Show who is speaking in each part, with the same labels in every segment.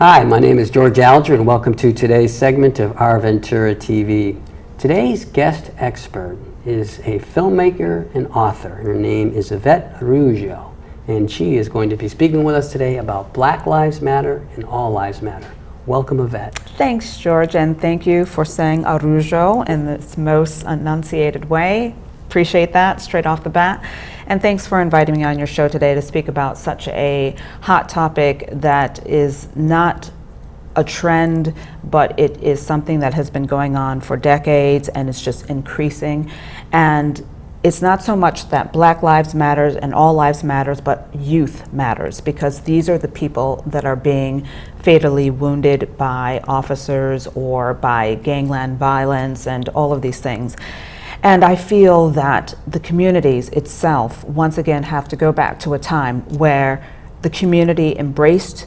Speaker 1: Hi, my name is George Alger, and welcome to today's segment of Our Ventura TV. Today's guest expert is a filmmaker and author. Her name is Yvette Araujo, and she is going to be speaking with us today about Black Lives Matter and All Lives Matter. Welcome, Yvette.
Speaker 2: Thanks, George, and thank you for saying Araujo in this most enunciated way. Appreciate that straight off the bat. And thanks for inviting me on your show today to speak about such a hot topic that is not a trend, but it is something that has been going on for decades and it's just increasing. And it's not so much that Black Lives Matters and All Lives Matters, but youth matters, because these are the people that are being fatally wounded by officers or by gangland violence and all of these things. And I feel that the communities itself, once again, have to go back to a time where the community embraced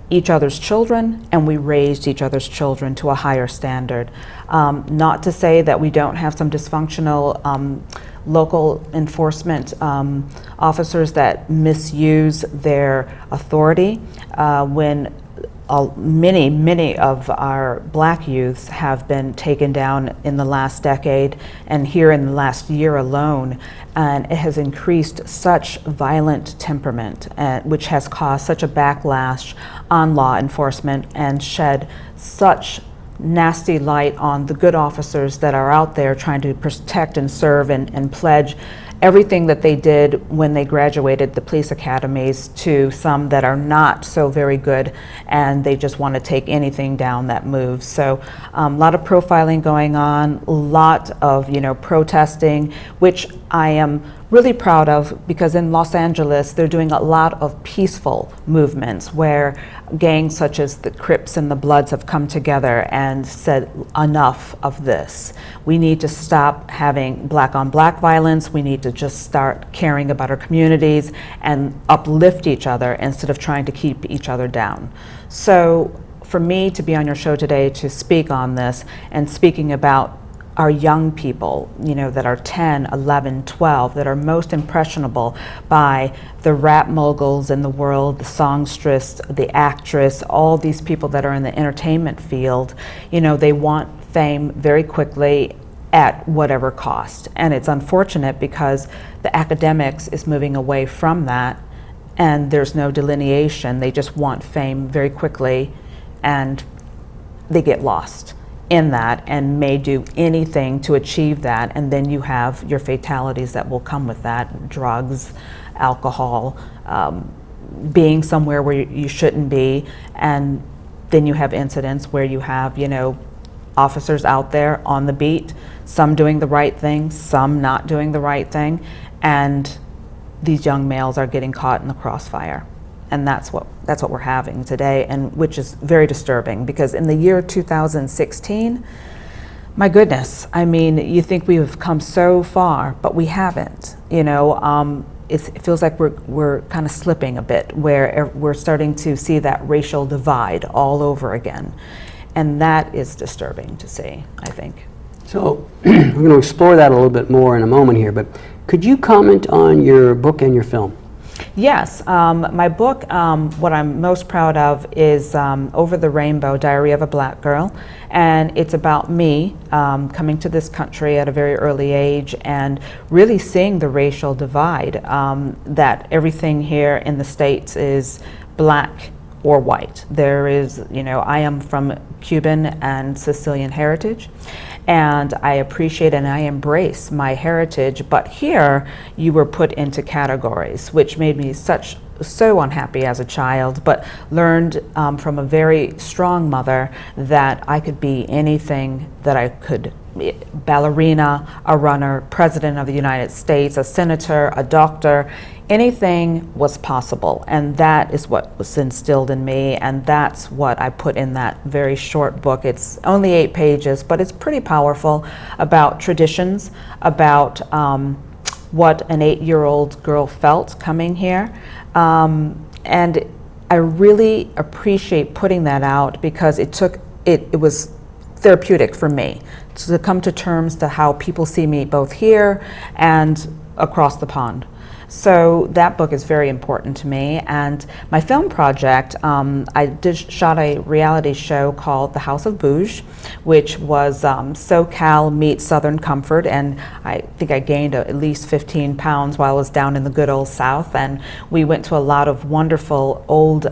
Speaker 2: each other's children and we raised each other's children to a higher standard. Not to say that we don't have some dysfunctional local enforcement officers that misuse their authority when many of our black youths have been taken down in the last decade and here in the last year alone, and it has increased such violent temperament, which has caused such a backlash on law enforcement and shed such nasty light on the good officers that are out there trying to protect and serve and pledge everything that they did when they graduated the police academies to some that are not so very good and they just want to take anything down that moves. So a lot of profiling going on, a lot of protesting, which I am really proud of, because in Los Angeles they're doing a lot of peaceful movements where gangs such as the Crips and the Bloods have come together and said enough of this. We need to stop having black on black violence. We need to just start caring about our communities and uplift each other instead of trying to keep each other down. So for me to be on your show today to speak on this and speaking about our young people, that are 10, 11, 12, that are most impressionable by the rap moguls in the world, the songstress, the actress, all these people that are in the entertainment field, they want fame very quickly at whatever cost. And it's unfortunate because the academics is moving away from that and there's no delineation. They just want fame very quickly and they get lost in that and may do anything to achieve that, and then you have your fatalities that will come with that: drugs, alcohol, being somewhere where you shouldn't be, and then you have incidents where you have officers out there on the beat, some doing the right thing, some not doing the right thing, and these young males are getting caught in the crossfire. And that's what we're having today, and which is very disturbing, because in the year 2016, my goodness, I mean, you think we've come so far, but we haven't. It feels like we're kind of slipping a bit, where we're starting to see that racial divide all over again, and that is disturbing to see, I think.
Speaker 1: So we're going to explore that a little bit more in a moment here, but could you comment on your book and your film?
Speaker 2: Yes, my book, what I'm most proud of is Over the Rainbow, Diary of a Black Girl, and it's about me coming to this country at a very early age and really seeing the racial divide, that everything here in the States is black or white. There is, I am from Cuban and Sicilian heritage, and I appreciate and I embrace my heritage, but here you were put into categories, which made me so unhappy as a child, but learned from a very strong mother that I could be anything that I could be: ballerina, a runner, president of the United States, a senator, a doctor. Anything was possible, and that is what was instilled in me, and that's what I put in that very short book. It's only 8 pages, but it's pretty powerful, about traditions, about what an 8-year-old girl felt coming here, and I really appreciate putting that out, because it was therapeutic for me to come to terms to how people see me both here and across the pond. So that book is very important to me. And my film project, I shot a reality show called The House of Bouge, which was SoCal meets Southern Comfort. And I think I gained at least 15 pounds while I was down in the good old South. And we went to a lot of wonderful old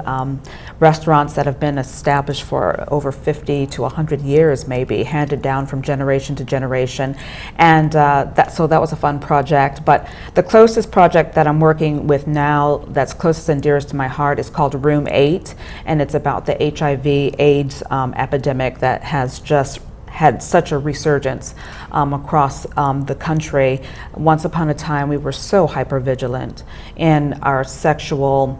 Speaker 2: restaurants that have been established for over 50 to 100 years, maybe, handed down from generation to generation. And so that was a fun project. But the closest project that I'm working with now that's closest and dearest to my heart is called Room 8, and it's about the HIV/AIDS epidemic that has just had such a resurgence across the country. Once upon a time, we were so hypervigilant in our sexual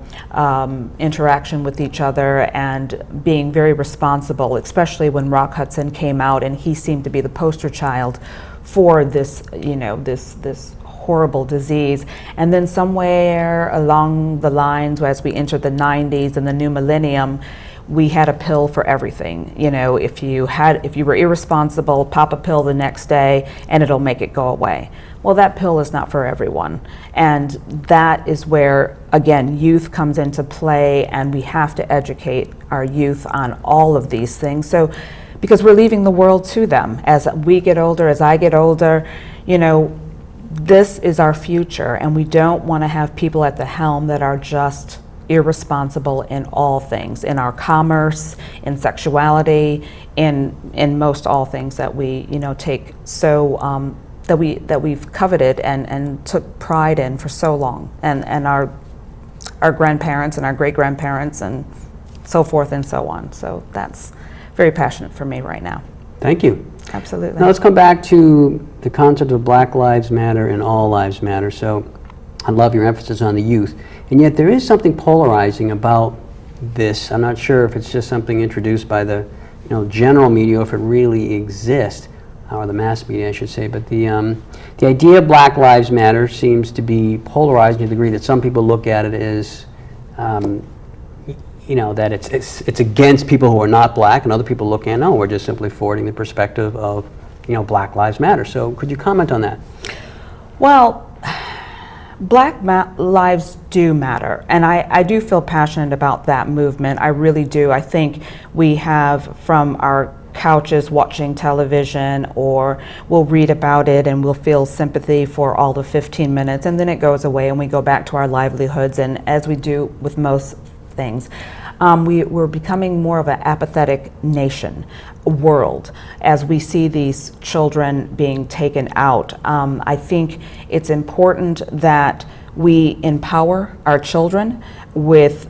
Speaker 2: interaction with each other and being very responsible, especially when Rock Hudson came out, and he seemed to be the poster child for this, this horrible disease. And then somewhere along the lines, as we entered the 90s and the new millennium, we had a pill for everything. If you were irresponsible, pop a pill the next day and it'll make it go away. Well, that pill is not for everyone. And that is where, again, youth comes into play, and we have to educate our youth on all of these things. So, because we're leaving the world to them. As we get older, as I get older, this is our future, and we don't want to have people at the helm that are just irresponsible in all things, in our commerce, in sexuality, in most all things that we take so that we've coveted and took pride in for so long, and our grandparents and our great grandparents and so forth and so on. So that's very passionate for me right now.
Speaker 1: Thank you.
Speaker 2: Absolutely.
Speaker 1: Now let's come back to the concept of Black Lives Matter and All Lives Matter. So I love your emphasis on the youth, and yet there is something polarizing about this. I'm not sure if it's just something introduced by the general media, or if it really exists, or the mass media, I should say. But the idea of Black Lives Matter seems to be polarizing to the degree that some people look at it as that it's against people who are not black, and other people look at, no, we're just simply forwarding the perspective of Black Lives Matter. So could you comment on that?
Speaker 2: Well, Black lives do matter, and I do feel passionate about that movement. I really do. I think we have, from our couches watching television, or we'll read about it and we'll feel sympathy for all the 15 minutes, and then it goes away and we go back to our livelihoods. And as we do with most things, we're becoming more of an apathetic world as we see these children being taken out. I think it's important that we empower our children with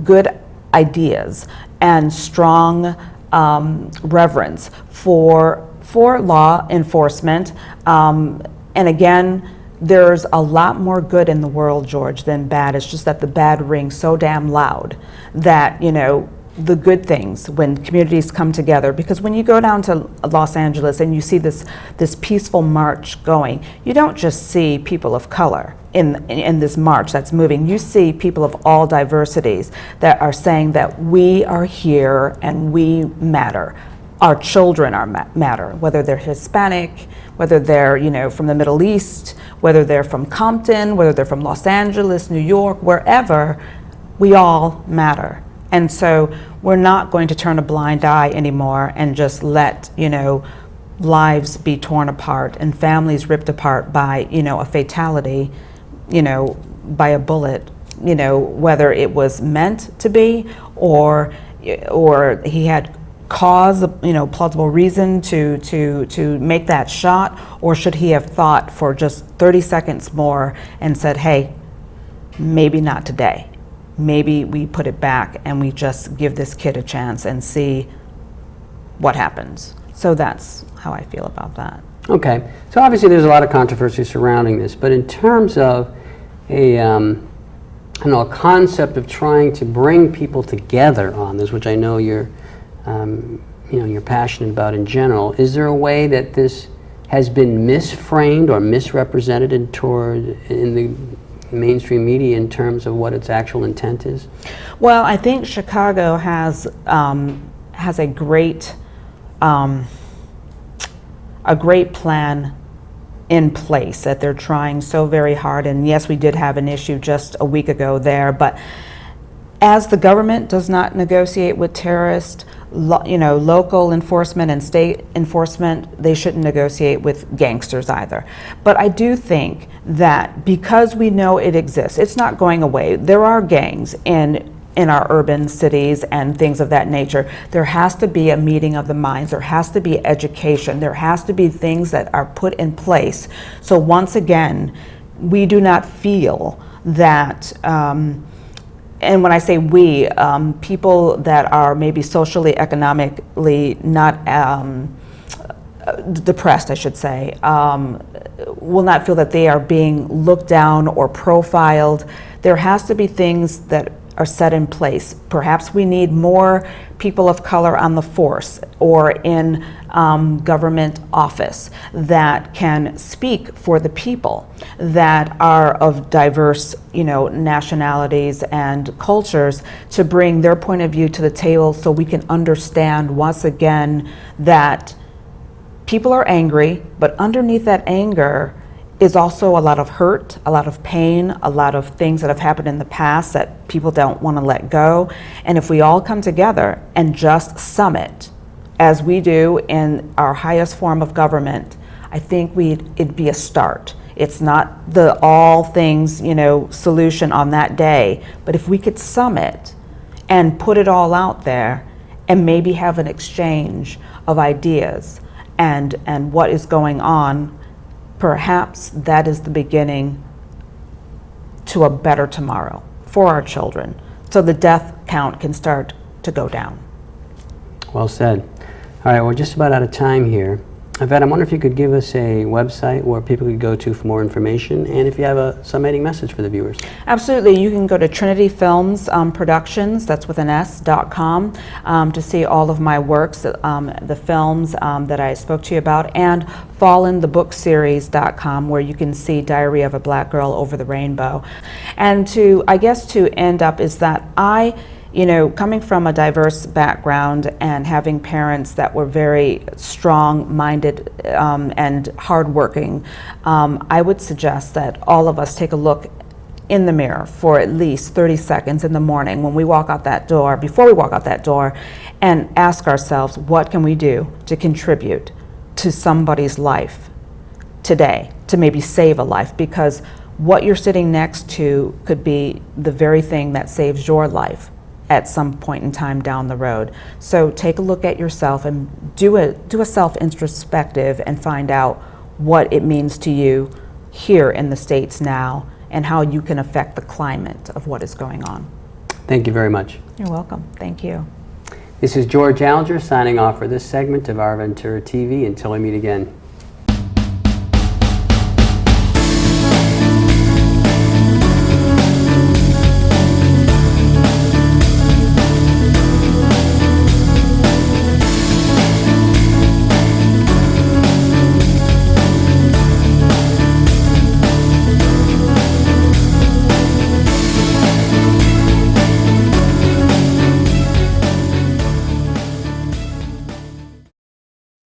Speaker 2: good ideas and strong reverence for law enforcement. And again, there's a lot more good in the world, George, than bad. It's just that the bad rings so damn loud that, the good things, when communities come together, because when you go down to Los Angeles and you see this peaceful march going, you don't just see people of color in this march that's moving. You see people of all diversities that are saying that we are here and we matter. Our children matter, whether they're Hispanic, whether they're from the Middle East, whether they're from Compton, whether they're from Los Angeles, New York, wherever, we all matter. And so we're not going to turn a blind eye anymore and just let lives be torn apart and families ripped apart by a fatality, by a bullet, whether it was meant to be or he had cause, plausible reason to make that shot, or should he have thought for just 30 seconds more and said, hey, maybe not today. Maybe we put it back and we just give this kid a chance and see what happens. So that's how I feel about that.
Speaker 1: Okay, so obviously there's a lot of controversy surrounding this, but in terms of a concept of trying to bring people together on this, which I know you're passionate about in general, is there a way that this has been misframed or misrepresented in the mainstream media in terms of what its actual intent is?
Speaker 2: Well, I think Chicago has a great plan in place, that they're trying so very hard. And yes, we did have an issue just a week ago there, but as the government does not negotiate with terrorists, local enforcement and state enforcement, they shouldn't negotiate with gangsters either. But I do think that because we know it exists, it's not going away. There are gangs in our urban cities and things of that nature. There has to be a meeting of the minds. There has to be education. There has to be things that are put in place. So once again, we do not feel that, and when I say we, people that are maybe socially, economically not depressed, I should say, will not feel that they are being looked down or profiled. There has to be things that are set in place. Perhaps we need more people of color on the force or in government office that can speak for the people, that are of diverse, nationalities and cultures, to bring their point of view to the table, so we can understand once again that people are angry, but underneath that anger is also a lot of hurt, a lot of pain, a lot of things that have happened in the past that people don't want to let go. And if we all come together and just summit, as we do in our highest form of government, I think it'd be a start. It's not the all things, solution on that day, but if we could summit and put it all out there and maybe have an exchange of ideas and what is going on, perhaps that is the beginning to a better tomorrow for our children, so the death count can start to go down.
Speaker 1: Well said. All right, we're just about out of time here. Yvette, I wonder if you could give us a website where people could go to for more information, and if you have a summating message for the viewers.
Speaker 2: Absolutely. You can go to Trinity Films Productions, that's with an S.com, to see all of my works, the films that I spoke to you about, and fallenthebookseries.com, where you can see Diary of a Black Girl Over the Rainbow. And to end up is that coming from a diverse background and having parents that were very strong-minded and hardworking, I would suggest that all of us take a look in the mirror for at least 30 seconds in the morning when we walk out that door, before we walk out that door, and ask ourselves, what can we do to contribute to somebody's life today, to maybe save a life? Because what you're sitting next to could be the very thing that saves your life at some point in time down the road. So take a look at yourself and do a self-introspective and find out what it means to you here in the States now, and how you can affect the climate of what is going on.
Speaker 1: Thank you very much.
Speaker 2: You're welcome. Thank you.
Speaker 1: This is George Alger signing off for this segment of Our Ventura TV. Until we meet again.